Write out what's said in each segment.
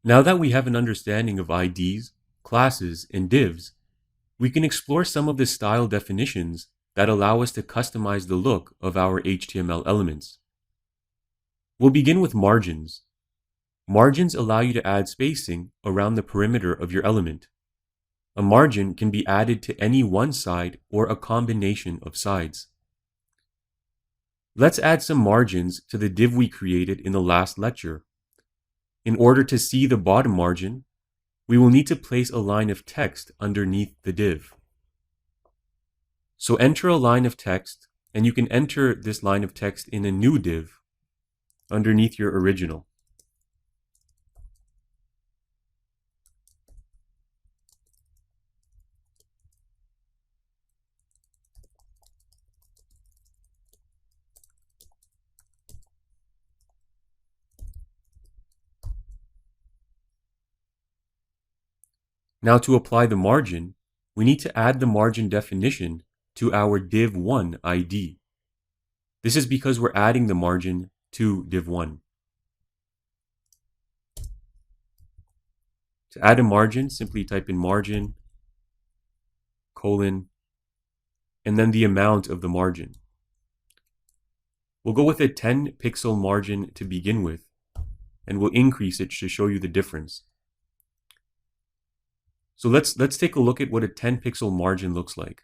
Now that we have an understanding of IDs, classes, and divs, we can explore some of the style definitions that allow us to customize the look of our HTML elements. We'll begin with margins. Margins allow you to add spacing around the perimeter of your element. A margin can be added to any one side or a combination of sides. Let's add some margins to the div we created in the last lecture. In order to see the bottom margin, we will need to place a line of text underneath the div. So enter a line of text, and you can enter this line of text in a new div underneath your original. Now to apply the margin, we need to add the margin definition to our div1 ID. This is because we're adding the margin to div1. To add a margin, simply type in margin, colon, and then the amount of the margin. We'll go with a 10 pixel margin to begin with, and we'll increase it to show you the difference. So let's take a look at what a 10 pixel margin looks like.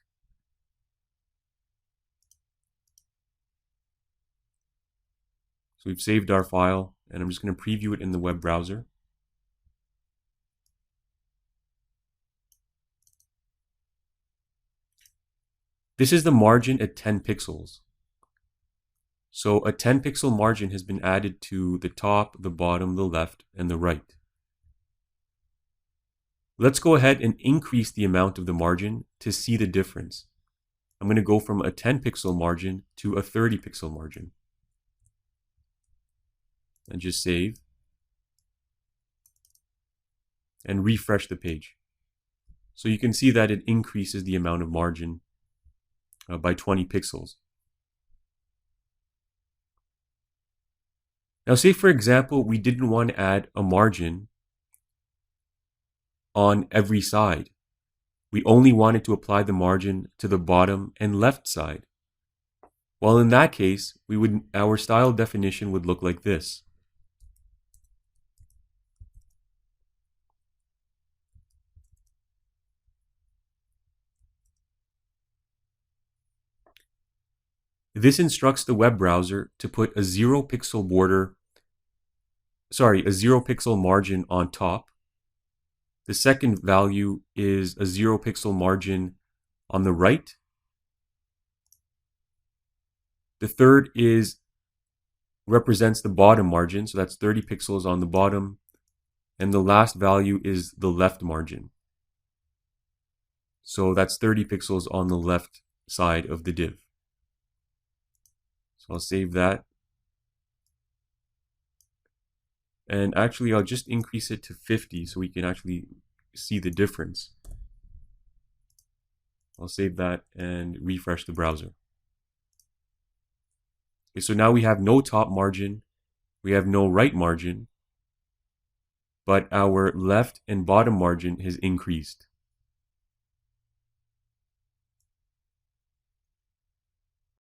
So we've saved our file, and I'm just going to preview it in the web browser. This is the margin at 10 pixels. So a 10 pixel margin has been added to the top, the bottom, the left, and the right. Let's go ahead and increase the amount of the margin to see the difference. I'm going to go from a 10 pixel margin to a 30 pixel margin. And just save. And refresh the page. So you can see that it increases the amount of margin by 20 pixels. Now say for example, we didn't want to add a margin on every side. We only wanted to apply the margin to the bottom and left side. Well, in that case, our style definition would look like this. This instructs the web browser to put a 0 pixel margin on top. The second value is a 0 pixel margin on the right. The third represents the bottom margin, so that's 30 pixels on the bottom. And the last value is the left margin. So that's 30 pixels on the left side of the div. So I'll save that. And actually, I'll just increase it to 50 so we can actually see the difference. I'll save that and refresh the browser. Okay, so now we have no top margin, we have no right margin, but our left and bottom margin has increased.